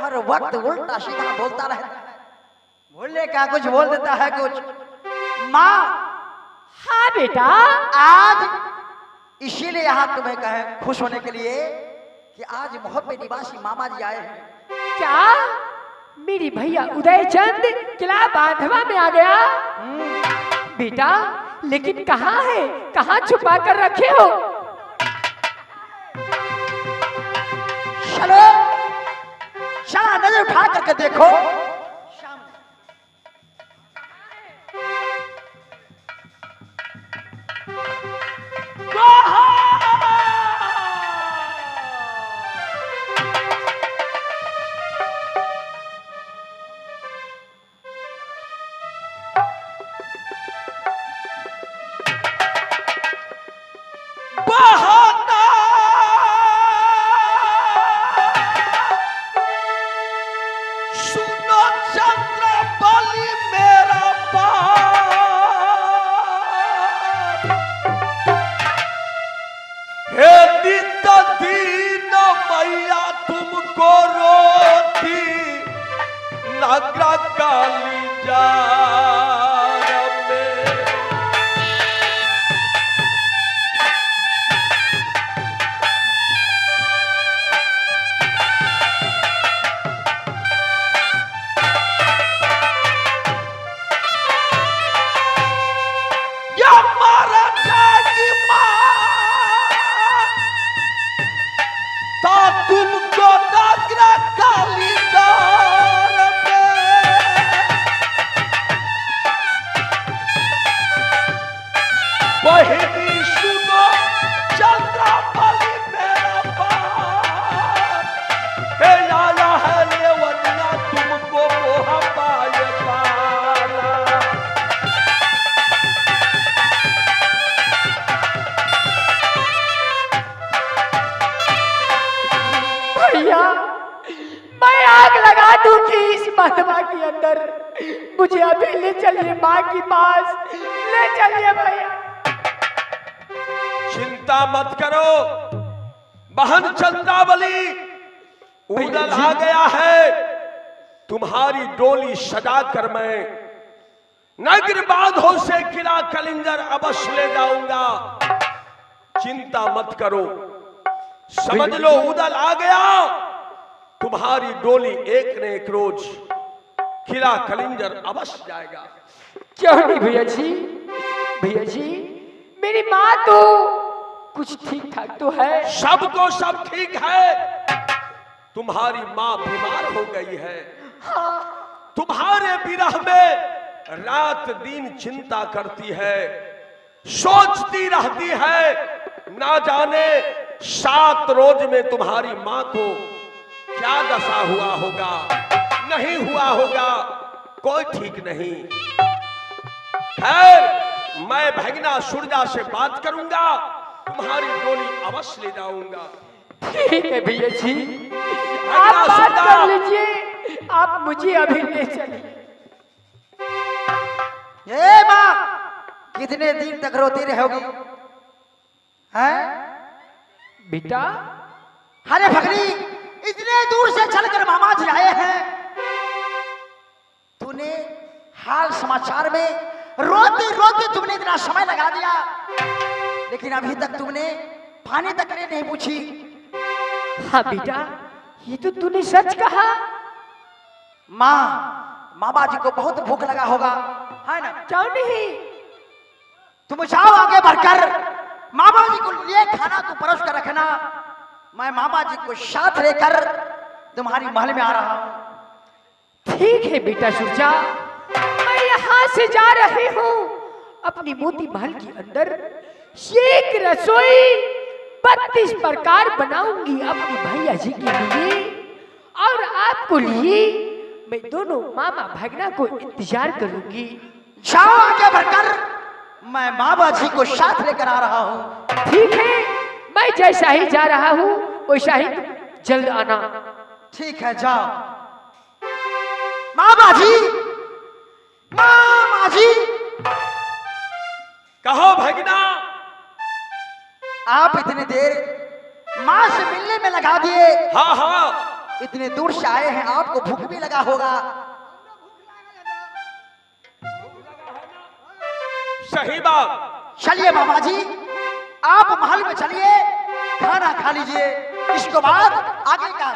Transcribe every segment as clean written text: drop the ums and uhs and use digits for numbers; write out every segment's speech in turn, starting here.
हर वक्त उल्टा सीधा बोलता रहता है, बोलने का कुछ बोल देता है कुछ। माँ, हाँ बेटा, आज इसीलिए यहाँ तुम्हें कहे खुश होने के लिए कि आज मोहब्बे निवासी मामा जी आए हैं। क्या मेरी भैया उदयचंद किला बांधवा में आ गया? बेटा लेकिन कहाँ है, कहाँ छुपा कर रखे हो? चलो चला नजर उठा करके देखो। मैं आग लगा दूंगी इस बांधवा के अंदर। मुझे अभी ले चलिए माँ के पास, ले चलिए भैया। चिंता मत करो बहन चंद्रावली, उदल आ गया है। तुम्हारी डोली सजा कर मैं नगर बांधो से किला कलिंगर अवश्य ले जाऊंगा। चिंता मत करो, समझ लो उदल आ गया। तुम्हारी डोली एक न एक रोज किला कलिंगर अवश्य जाएगा। क्यों नहीं भैया जी, भैया जी मेरी माँ तो कुछ ठीक ठाक तो है। सबको सब ठीक है, तुम्हारी माँ बीमार हो गई है। हाँ। तुम्हारे विरह में रात दिन चिंता करती है, सोचती रहती है। ना जाने 7 रोज में तुम्हारी माँ को क्या दशा हुआ होगा, नहीं हुआ होगा, कोई ठीक नहीं। खैर मैं भगना सुरजा से बात करूंगा, तुम्हारी डोली अवश्य ले जाऊंगा। ठीक है भैया जी, आप बात कर लीजिए, आप मुझे अभी ले चलिए। ए माँ, कितने दिन तक रोती रहोगी? हैं? बेटा, अरे भगनी, इतने दूर से चलकर मामा जी आए हैं, तूने हाल समाचार में रोते रोते तुमने इतना समय लगा दिया, लेकिन अभी तक तुमने पानी तक नहीं पूछी। हाँ बेटा, ये तो तूने सच कहा। माँ, मामा जी को बहुत भूख लगा होगा, है ना? क्यों नहीं? तुम जाओ आगे बढ़कर मामा जी को लिए खाना तो परोस कर रखना। मैं मामा जी को साथ लेकर तुम्हारी महल में आ रहा हूँ। ठीक है बेटा सुरजा, मैं यहाँ से जा रही हूँ अपनी मोती महल के अंदर। एक रसोई 32 प्रकार बनाऊंगी अपनी भैया जी के लिए, और आपको लिए मैं दोनों मामा भगना को इंतजार करूंगी। जाओ आगे बढ़कर, मैं मामा जी को साथ लेकर आ रहा हूँ। ठीक है, मैं जैसा ही जा रहा हूँ वैसा ही जल्द आना। ठीक है, जाओ। मामा जी, मामा जी। कहो भगना। आप इतनी देर माँ से मिलने में लगा दिए। हाँ हाँ, इतने दूर से आए हैं, आपको भूख भी लगा होगा। सही बात। चलिए मामा जी, आप महल में चलिए, खाना खा लीजिए, इसके बाद आगे का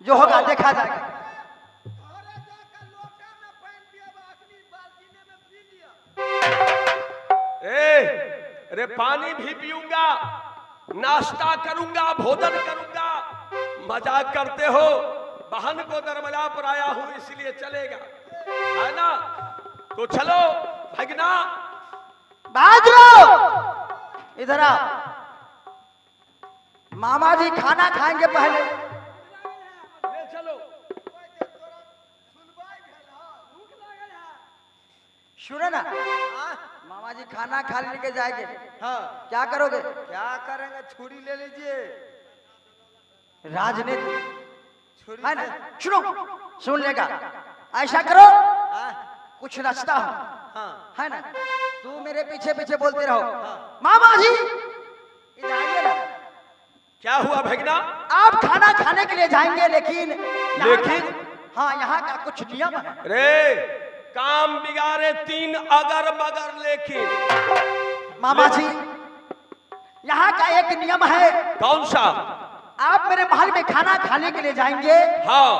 जो होगा देखा जाएगा। अरे पानी भी पीऊंगा, नाश्ता करूंगा, भोजन करूंगा। मजाक करते हो? बहन को दरवाजा पर आया हूं इसलिए चलेगा, है ना? तो चलो भगना। बाजरो इधर आओ, मामा जी खाना खाएंगे पहले। ले चलो। सुनो ना, मामा जी खाना खा लेके जाएंगे। हाँ, क्या करोगे? क्या करेंगे? छुरी ले लीजिए। राजनीति छुरी है ना? से- सुनो, सुन लेगा। ऐसा करो, हाँ, कुछ रचता हूँ, हाँ, है ना? तू मेरे पीछे पीछे बोलते रहो। मामा जी इधर आइए ना। क्या हुआ भगना? आप खाना खाने के लिए जाएंगे, लेकिन हाँ, यहाँ का कुछ नियम है। रे काम बिगाड़े 3 अगर मगर लेकिन। मामा जी, यहाँ का एक नियम है। कौन सा? आप मेरे महल में खाना खाने के लिए जाएंगे हाँ।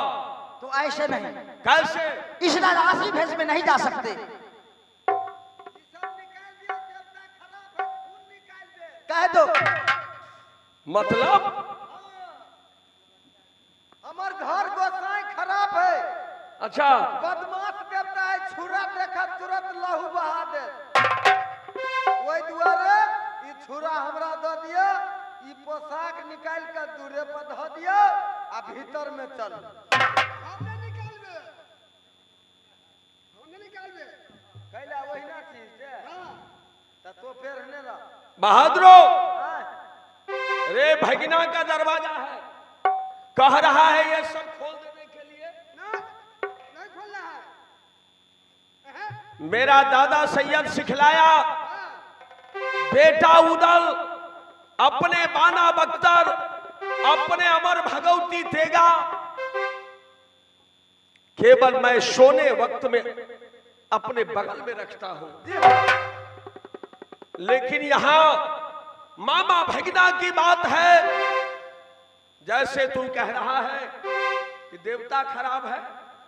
तो ऐसे नहीं, कैसे? इस राशि भेष में नहीं जा सकते। कह दो। मतलब? हमार घर गोसाई खराब है, अच्छा, बदमाश देवता है, छुरा देखा तुरंत लहू बहा दे। वही दुआरे ई छुरा हमरा दे दिया, ई पोशाक निकाल कर दूरे पर धो दिया, आ भीतर में चल। हमने निकालबे कैला वही ना चीज है। हां, तो फिर हने रह। बहादुरो, हाँ, रे भगना का दरवाजा है, कह रहा है ये सब खोल देने के लिए। नहीं खोल रहा है। मेरा दादा सैयद सिखलाया, बेटा उदल, अपने बाना बख्तर, अपने अमर भगवती तेगा, केवल मैं सोने वक्त में अपने बगल में रखता हूं। लेकिन यहां मामा भगना की बात है, जैसे तू कह रहा है कि देवता खराब है।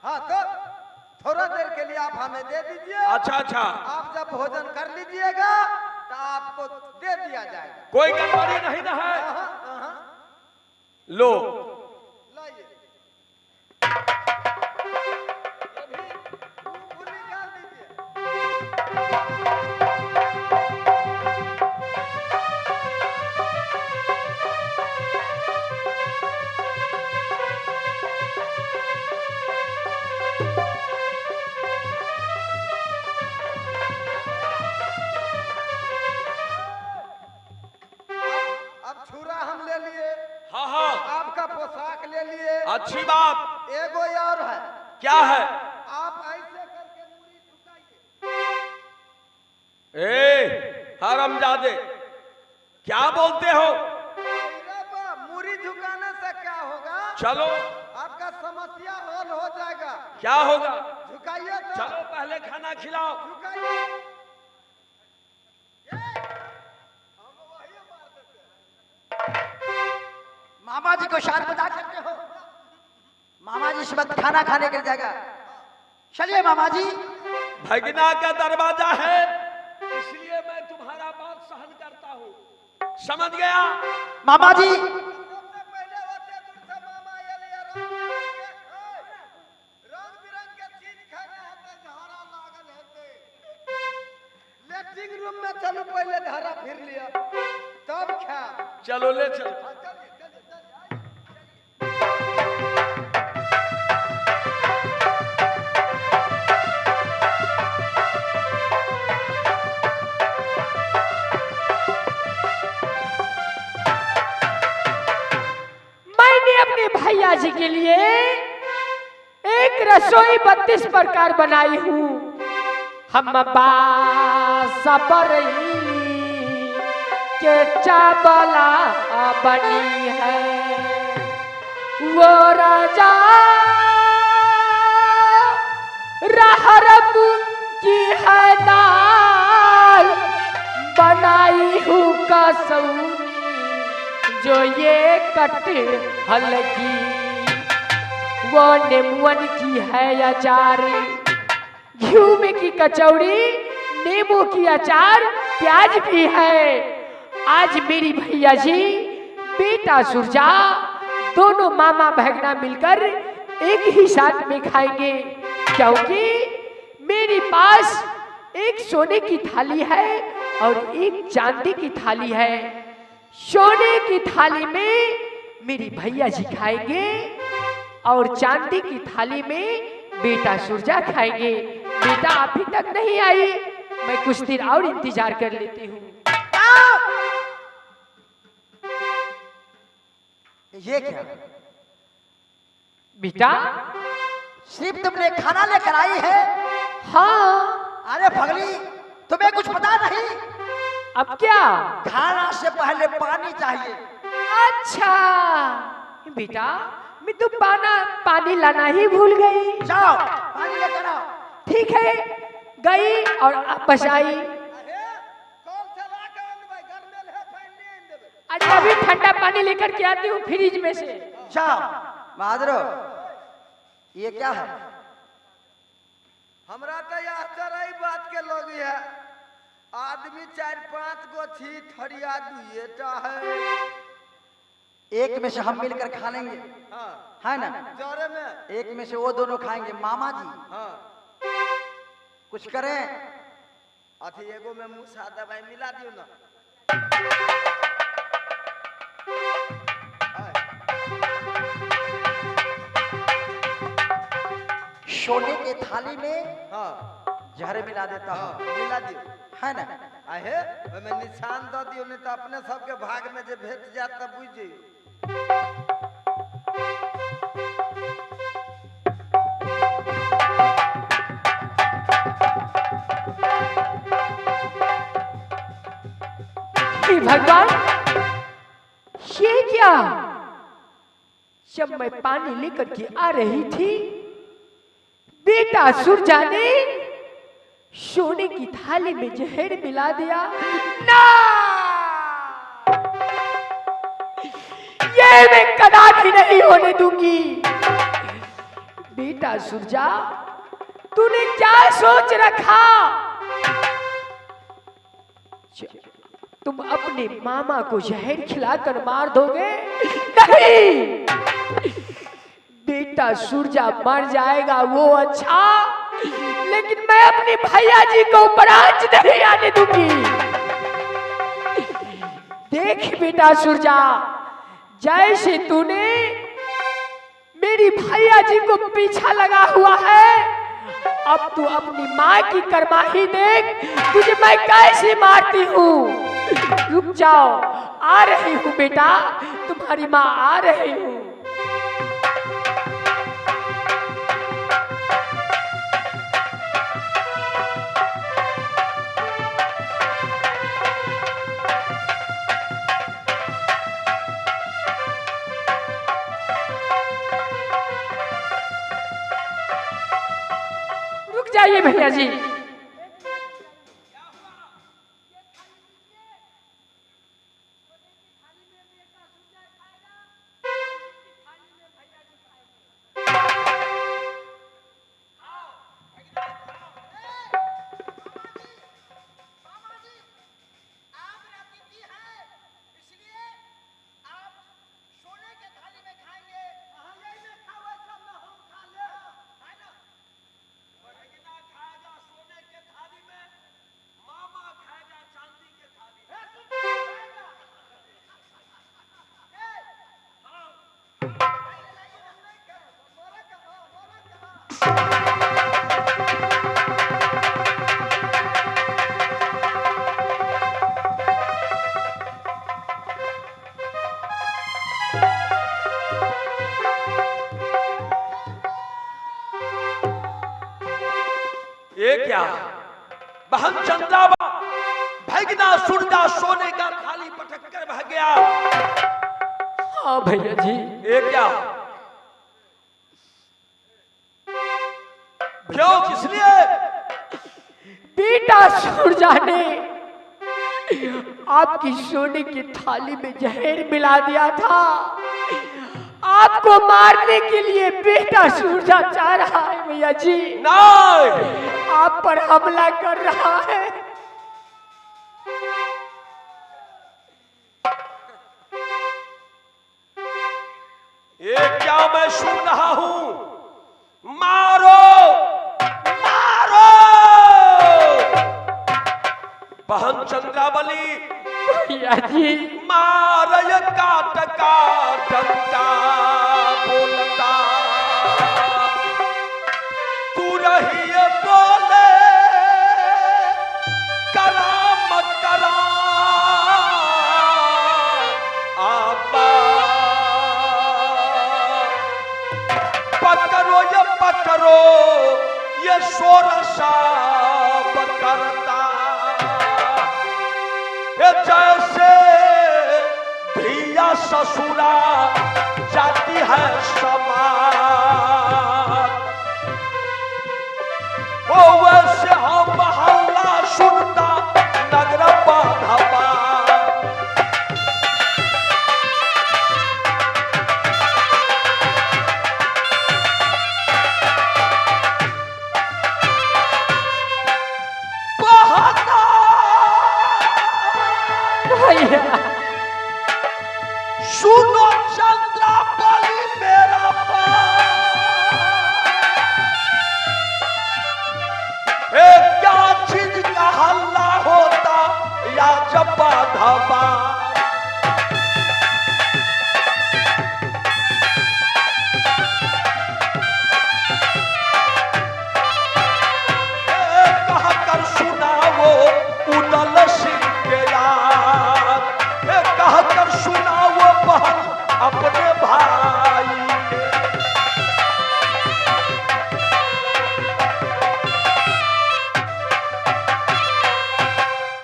हाँ, तो थोड़ा देर के लिए आप हमें दे दीजिए। अच्छा अच्छा, आप जब भोजन कर लीजिएगा तो आपको दे दिया जाएगा। कोई गड़बड़ी नहीं ना है? हाँ, हाँ, लो, लाइए। ये भी फूल निकाल दीजिए। अब छुरा हम ले लिए, हाँ हाँ, आपका पोशाक ले लिए। अच्छी बात। एगो और है, क्या है? आप ऐसे करके मूड़ी झुकाइए। हरामजादे, क्या बोलते हो? अरे बा, मूड़ी झुकाने से क्या होगा? चलो, आपका समस्या हल हो जाएगा। क्या होगा? झुकाइए तो। चलो पहले खाना खिलाओ। झुकाइए। हम वही मार देते। मामा जी को शान बता सकते हो? मामा जी इस वक्त खाना खाने के लिए जाएगा। चलिए मामा जी। भगना का दरवाजा है, इसलिए मैं तुम्हारा बात सहन करता हूँ। समझ गया? मामा जी सबसे पहले होते तुमसे मामा ये लिए रंग बिरंग के चीज खाने होते, धारा लागल होते। लेटरिंग रूम में चलो, पहले धारा फिर लिया तब खा। चलो ले चलो। चलिए चलिए चलिए। मैंने अपने भैया जी के लिए एक रसोई 32 प्रकार बनाई हूँ। हम सबरई के चावला बनी है, वो राजा रहरम की है दाल बनाई हूँ कसौनी जो ये कट हलकी वो नींबुअन की है अचार घी में की कचौड़ी नींबू की अचार प्याज भी है। आज मेरी भैया जी बेटा सुरजा दोनों मामा भगना मिलकर एक ही साथ में खाएंगे क्योंकि मेरे पास एक सोने की थाली है और एक चांदी की थाली है। सोने की थाली में मेरी भैया जी खाएंगे और चांदी की थाली में बेटा सुरजा खाएंगे। बेटा अभी तक नहीं आई, मैं कुछ देर और इंतजार कर लेती हूँ। ये क्या बेटा? सिर्फ तुमने खाना लेकर आई है? हाँ। अरे फगली, तुम्हें कुछ पता नहीं? अब क्या? खाना से पहले पानी चाहिए। अच्छा बेटा, मैं तो पानी लाना ही भूल गई। जाओ पानी लेकर आओ। ठीक है, गई और वापस आई। अच्छा अभी ठंडा पानी लेकर के आती हूँ फ्रिज में से। जाओ। बहादुर, ये क्या है? हमरा तो यह तरह बात के लोग है, आदमी 4-5 गो छी थरिया दुएटा है। एक में से हम मिलकर खा लेंगे। हाँ। है ना? जोरे में एक में से वो दोनों खाएंगे। मामा जी हाँ। कुछ करें? अथी एगो में मूसा दवाई मिला दियो ना। सोने के थाली में हाँ जहर मिला देता हाँ हूँ। मिला दियो। है ना? आहे ओमे निशान दे दियो, नहीं तो अपने सबके भाग में जे भेट जात त बुझ जइयो। भगवान, ये क्या? जब मैं पानी लेकर के आ रही थी, बेटा सुरजा ने सोने की थाली में जहर मिला दिया। ना, ये मैं कदापि नहीं होने दूंगी। बेटा सुरजा, तूने क्या सोच रखा? तुम अपने मामा को जहर खिलाकर मार दोगे? नहीं, बेटा सुरजा मर जाएगा वो अच्छा, लेकिन मैं अपने भैया जी को प्राण नहीं आने दूंगी। देख बेटा सुरजा, जैसे तूने मेरी भैया जी को पीछा लगा हुआ है, अब तू अपनी माँ की करमाही देख, तुझे मैं कैसे मारती हूँ। रुक जाओ, आ रही हूँ बेटा, तुम्हारी माँ आ रही हूँ। रुक जाइए भैया जी। ये क्या? बहन चंद्रावा भगना सुरजा सोने का थाली पटक कर भाग गया। हाँ भैया जी। ये क्या? क्यों, किस लिए? बेटा सूरजा ने आपकी सोने की थाली में जहर मिला दिया था। आपको मारने के लिए बेटा सूरजा चाह रहा है भैया जी। नहीं, आप पर हमला कर रहा है। ये क्या मैं सुन रहा हूं? मारो, मारो बहन चंद्रावली, भैया जी मार ये काट का डंडा बोलता, तू रही बोले करा मत करा आपा, पकड़ो ये पकड़ो ये शोरशा करता, ये जैसे धिया ससुरा जाती है समाज, वो वैसे हम हल्ला सुनता नगर बाधवा, भैया सुनो चंद्रावली मेरा क्या चीज का हल्ला होता या जब्बा धबा, कहा कर सुनाओ उदल सिंह के यार, कहा कर सुनाओ बहन अपने भाई के,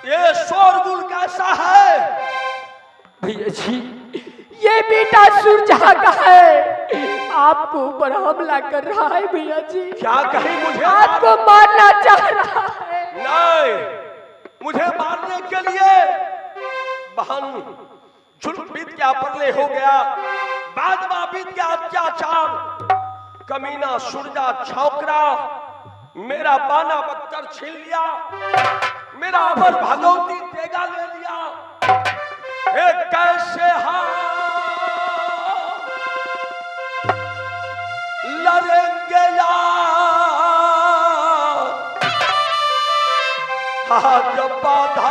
ये शोरगुल कैसा है? भैया जी ये बेटा सूरजा का है, आपको ऊपर हमला कर रहा है भैया जी। क्या कहीं मुझे आपको मारना चाह रहा है। नहीं, मुझे मारने के लिए बहन जुल्म बीत गया, परले हो गया, बादमा बीत गया अत्याचार, कमीना सूरजा छौकरा मेरा बाना बख्तर छीन लिया, मेरा अमर भगवती तेगा ले लिया, एक कैसे लड़ेंगे यार, आज बाधा